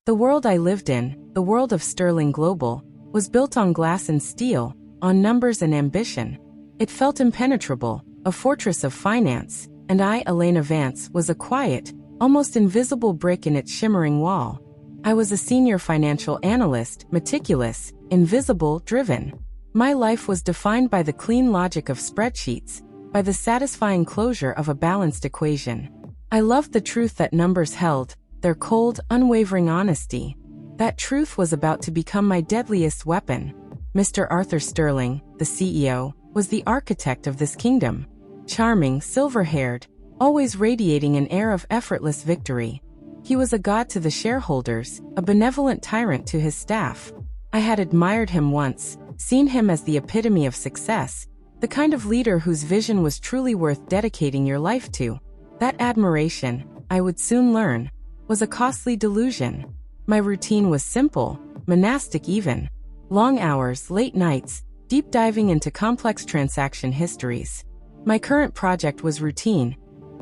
The world I lived in, the world of Sterling Global, was built on glass and steel, on numbers and ambition. It felt impenetrable, a fortress of finance, and I, Elena Vance, was a quiet, almost invisible brick in its shimmering wall. I was a senior financial analyst, meticulous, invisible, driven. My life was defined by the clean logic of spreadsheets, by the satisfying closure of a balanced equation. I loved the truth that numbers held, their cold, unwavering honesty. That truth was about to become my deadliest weapon. Mr. Arthur Sterling, the CEO, was the architect of this kingdom. Charming, silver-haired, always radiating an air of effortless victory. He was a god to the shareholders, a benevolent tyrant to his staff. I had admired him once, seen him as the epitome of success, the kind of leader whose vision was truly worth dedicating your life to. That admiration, I would soon learn, was a costly delusion. My routine was simple, monastic even. Long hours, late nights, deep diving into complex transaction histories. My current project was routine.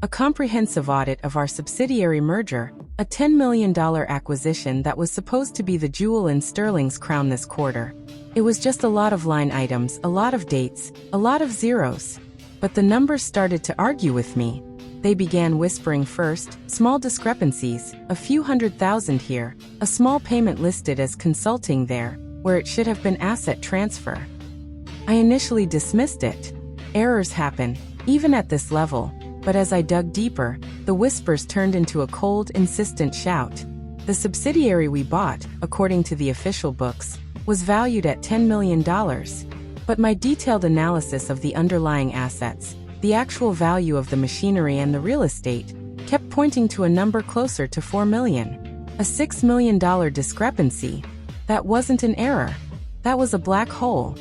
A comprehensive audit of our subsidiary merger, a $10 million acquisition that was supposed to be the jewel in Sterling's crown this quarter. It was just a lot of line items, a lot of dates, a lot of zeros. But the numbers started to argue with me. They began whispering first, small discrepancies, a few $100,000 here, a small payment listed as consulting there, where it should have been asset transfer. I initially dismissed it. Errors happen, even at this level, but as I dug deeper, the whispers turned into a cold, insistent shout. The subsidiary we bought, according to the official books, was valued at $10 million. But my detailed analysis of the underlying assets, the actual value of the machinery and the real estate, kept pointing to a number closer to $4 million. A $6 million discrepancy. That wasn't an error. That was a black hole.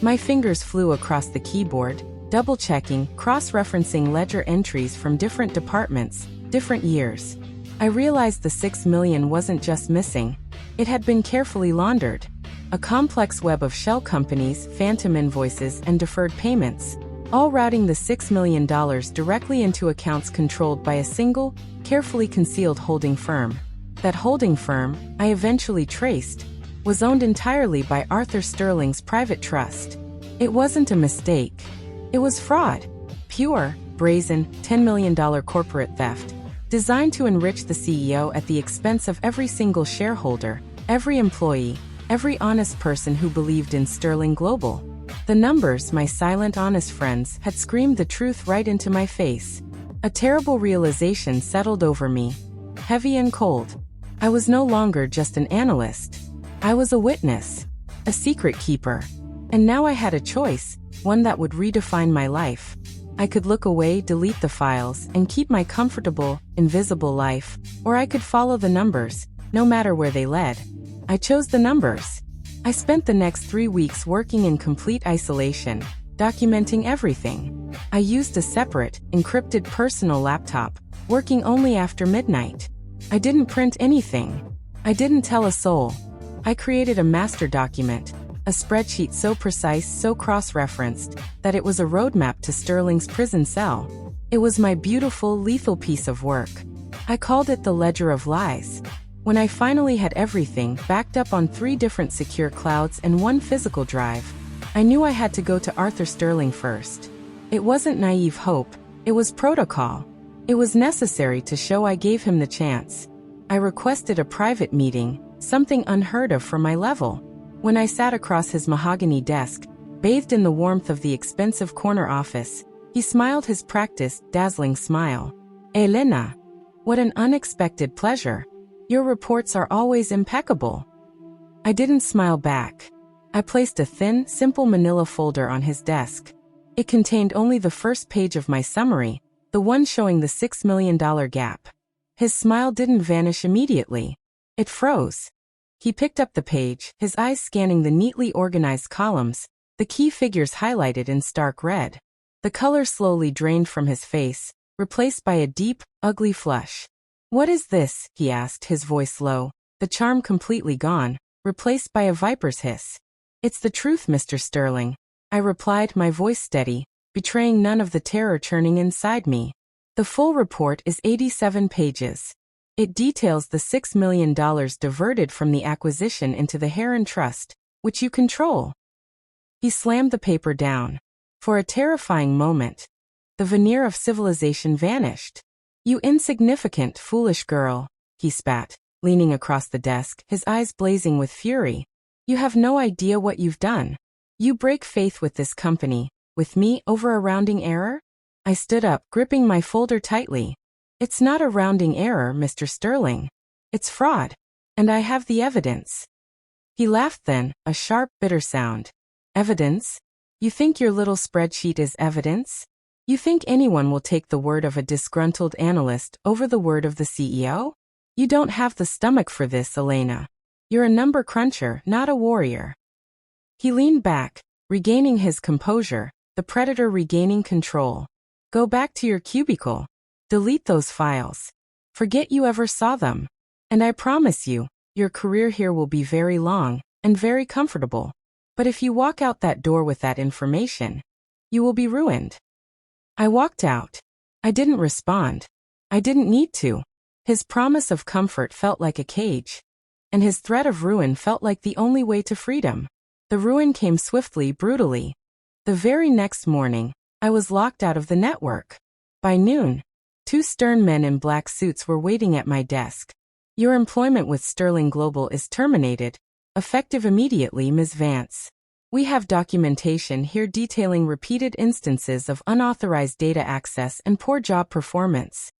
My fingers flew across the keyboard, double-checking, cross-referencing ledger entries from different departments, different years. I realized the $6 million wasn't just missing. It had been carefully laundered. A complex web of shell companies, phantom invoices, and deferred payments, all routing the $6 million directly into accounts controlled by a single, carefully concealed holding firm. That holding firm, I eventually traced, was owned entirely by Arthur Sterling's private trust. It wasn't a mistake. It was fraud. Pure, brazen, $10 million corporate theft, designed to enrich the CEO at the expense of every single shareholder, every employee, every honest person who believed in Sterling Global. The numbers, my silent, honest friends, had screamed the truth right into my face. A terrible realization settled over me, heavy and cold. I was no longer just an analyst. I was a witness, a secret keeper. And now I had a choice, one that would redefine my life. I could look away, delete the files, and keep my comfortable, invisible life, or I could follow the numbers, no matter where they led. I chose the numbers. I spent the next 3 weeks working in complete isolation, documenting everything. I used a separate, encrypted personal laptop, working only after midnight. I didn't print anything. I didn't tell a soul. I created a master document, a spreadsheet so precise, so cross-referenced, that it was a roadmap to Sterling's prison cell. It was my beautiful, lethal piece of work. I called it the Ledger of Lies. When I finally had everything backed up on 3 different secure clouds and 1 physical drive, I knew I had to go to Arthur Sterling first. It wasn't naive hope, it was protocol. It was necessary to show I gave him the chance. I requested a private meeting, something unheard of for my level. When I sat across his mahogany desk, bathed in the warmth of the expensive corner office, he smiled his practiced, dazzling smile. Elena, what an unexpected pleasure. Your reports are always impeccable. I didn't smile back. I placed a thin, simple manila folder on his desk. It contained only the first page of my summary, the one showing the $6 million gap. His smile didn't vanish immediately. It froze. He picked up the page, his eyes scanning the neatly organized columns, the key figures highlighted in stark red. The color slowly drained from his face, replaced by a deep, ugly flush. "What is this?" he asked, his voice low, the charm completely gone, replaced by a viper's hiss. "It's the truth, Mr. Sterling," I replied, my voice steady, betraying none of the terror churning inside me. "The full report is 87 pages. It details the $6 million diverted from the acquisition into the Heron Trust, which you control. He slammed the paper down. For a terrifying moment, the veneer of civilization vanished. You insignificant, foolish girl, he spat, leaning across the desk, his eyes blazing with fury. You have no idea what you've done. You break faith with this company, with me, over a rounding error? I stood up, gripping my folder tightly. It's not a rounding error, Mr. Sterling. It's fraud. And I have the evidence. He laughed then, a sharp, bitter sound. Evidence? You think your little spreadsheet is evidence? You think anyone will take the word of a disgruntled analyst over the word of the CEO? You don't have the stomach for this, Elena. You're a number cruncher, not a warrior. He leaned back, regaining his composure, the predator regaining control. Go back to your cubicle. Delete those files. Forget you ever saw them. And I promise you, your career here will be very long and very comfortable. But if you walk out that door with that information, you will be ruined. I walked out. I didn't respond. I didn't need to. His promise of comfort felt like a cage. And his threat of ruin felt like the only way to freedom. The ruin came swiftly, brutally. The very next morning, I was locked out of the network. By noon, 2 stern men in black suits were waiting at my desk. Your employment with Sterling Global is terminated, effective immediately, Ms. Vance. We have documentation here detailing repeated instances of unauthorized data access and poor job performance.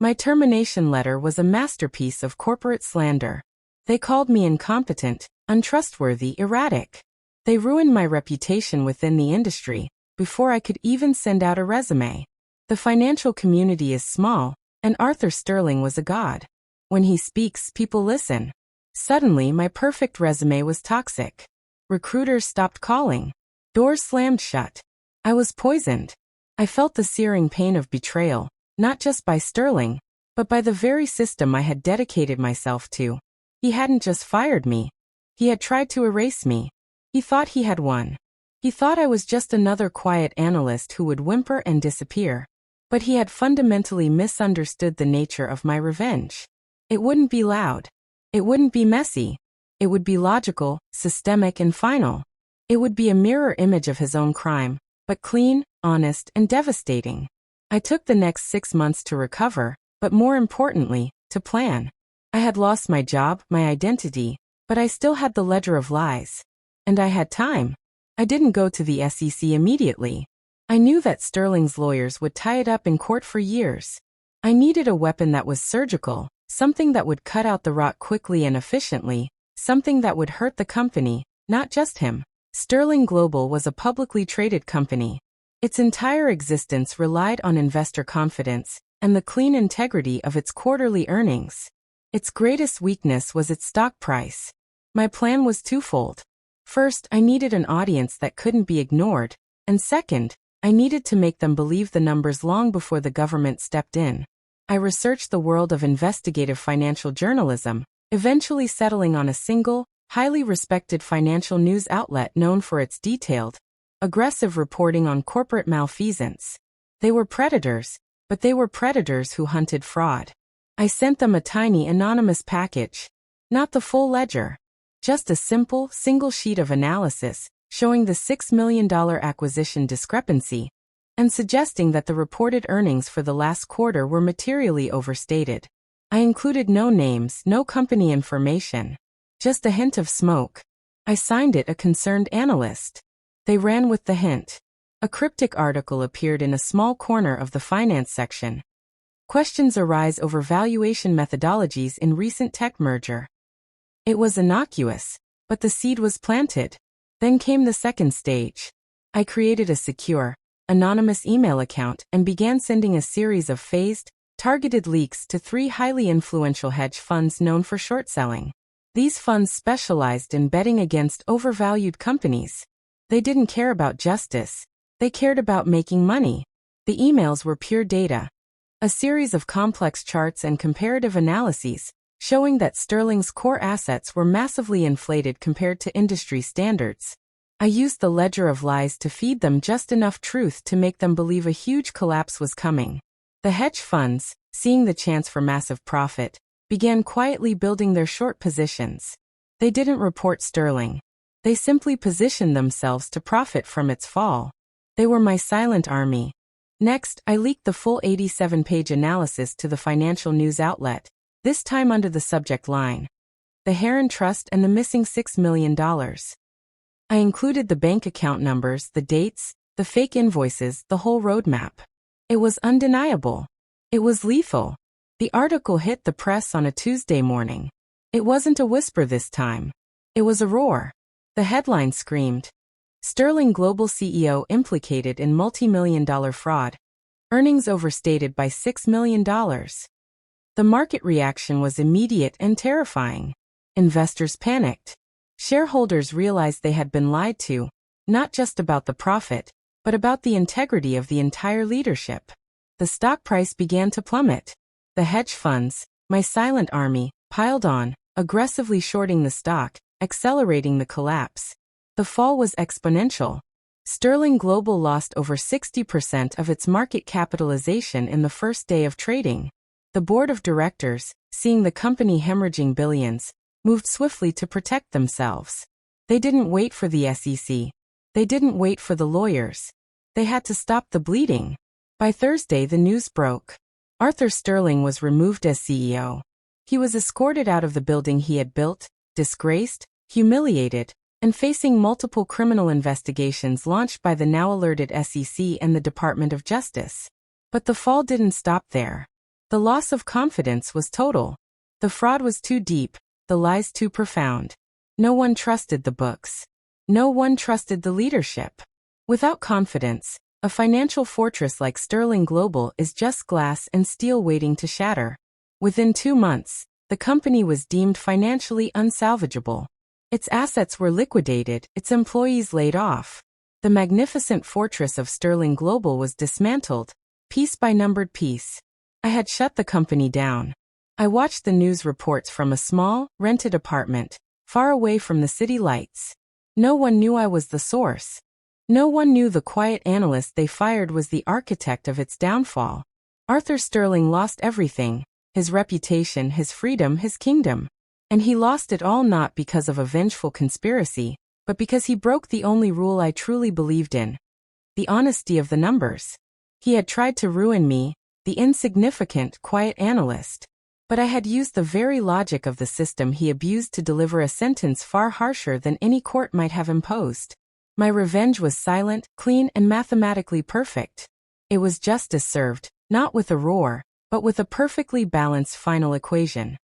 My termination letter was a masterpiece of corporate slander. They called me incompetent, untrustworthy, erratic. They ruined my reputation within the industry before I could even send out a resume. The financial community is small, and Arthur Sterling was a god. When he speaks, people listen. Suddenly, my perfect resume was toxic. Recruiters stopped calling. Doors slammed shut. I was poisoned. I felt the searing pain of betrayal, not just by Sterling, but by the very system I had dedicated myself to. He hadn't just fired me. He had tried to erase me. He thought he had won. He thought I was just another quiet analyst who would whimper and disappear. But he had fundamentally misunderstood the nature of my revenge. It wouldn't be loud. It wouldn't be messy. It would be logical, systemic, and final. It would be a mirror image of his own crime, but clean, honest, and devastating. I took the next 6 months to recover, but more importantly, to plan. I had lost my job, my identity, but I still had the ledger of lies. And I had time. I didn't go to the SEC immediately. I knew that Sterling's lawyers would tie it up in court for years. I needed a weapon that was surgical, something that would cut out the rot quickly and efficiently, something that would hurt the company, not just him. Sterling Global was a publicly traded company. Its entire existence relied on investor confidence and the clean integrity of its quarterly earnings. Its greatest weakness was its stock price. My plan was twofold. First, I needed an audience that couldn't be ignored, and second, I needed to make them believe the numbers long before the government stepped in. I researched the world of investigative financial journalism, eventually settling on a single, highly respected financial news outlet known for its detailed, aggressive reporting on corporate malfeasance. They were predators, but they were predators who hunted fraud. I sent them a tiny anonymous package, not the full ledger, just a simple, single sheet of analysis showing the $6 million acquisition discrepancy, and suggesting that the reported earnings for the last quarter were materially overstated. I included no names, no company information, just a hint of smoke. I signed it a concerned analyst. They ran with the hint. A cryptic article appeared in a small corner of the finance section. Questions arise over valuation methodologies in recent tech merger. It was innocuous, but the seed was planted. Then came the second stage. I created a secure, anonymous email account and began sending a series of phased, targeted leaks to 3 highly influential hedge funds known for short selling. These funds specialized in betting against overvalued companies. They didn't care about justice. They cared about making money. The emails were pure data. A series of complex charts and comparative analyses, showing that Sterling's core assets were massively inflated compared to industry standards. I used the ledger of lies to feed them just enough truth to make them believe a huge collapse was coming. The hedge funds, seeing the chance for massive profit, began quietly building their short positions. They didn't report sterling. They simply positioned themselves to profit from its fall. They were my silent army. Next, I leaked the full 87-page analysis to the financial news outlet, this time under the subject line: The Heron Trust and the Missing $6 million. I included the bank account numbers, the dates, the fake invoices, the whole roadmap. It was undeniable. It was lethal. The article hit the press on a Tuesday morning. It wasn't a whisper this time. It was a roar. The headline screamed, Sterling Global CEO implicated in multi-million-dollar fraud. Earnings overstated by $6 million. The market reaction was immediate and terrifying. Investors panicked. Shareholders realized they had been lied to, not just about the profit, but about the integrity of the entire leadership. The stock price began to plummet. The hedge funds, my silent army, piled on, aggressively shorting the stock, accelerating the collapse. The fall was exponential. Sterling Global lost over 60% of its market capitalization in the first day of trading. The board of directors, seeing the company hemorrhaging billions, moved swiftly to protect themselves. They didn't wait for the SEC. They didn't wait for the lawyers. They had to stop the bleeding. By Thursday, the news broke. Arthur Sterling was removed as CEO. He was escorted out of the building he had built, disgraced, humiliated, and facing multiple criminal investigations launched by the now alerted SEC and the Department of Justice. But the fall didn't stop there. The loss of confidence was total. The fraud was too deep, the lies too profound. No one trusted the books. No one trusted the leadership. Without confidence, a financial fortress like Sterling Global is just glass and steel waiting to shatter. Within 2 months, the company was deemed financially unsalvageable. Its assets were liquidated, its employees laid off. The magnificent fortress of Sterling Global was dismantled, piece by numbered piece. I had shut the company down. I watched the news reports from a small, rented apartment, far away from the city lights. No one knew I was the source. No one knew the quiet analyst they fired was the architect of its downfall. Arthur Sterling lost everything: his reputation, his freedom, his kingdom. And he lost it all not because of a vengeful conspiracy, but because he broke the only rule I truly believed in: the honesty of the numbers. He had tried to ruin me, the insignificant, quiet analyst. But I had used the very logic of the system he abused to deliver a sentence far harsher than any court might have imposed. My revenge was silent, clean, and mathematically perfect. It was justice served, not with a roar, but with a perfectly balanced final equation.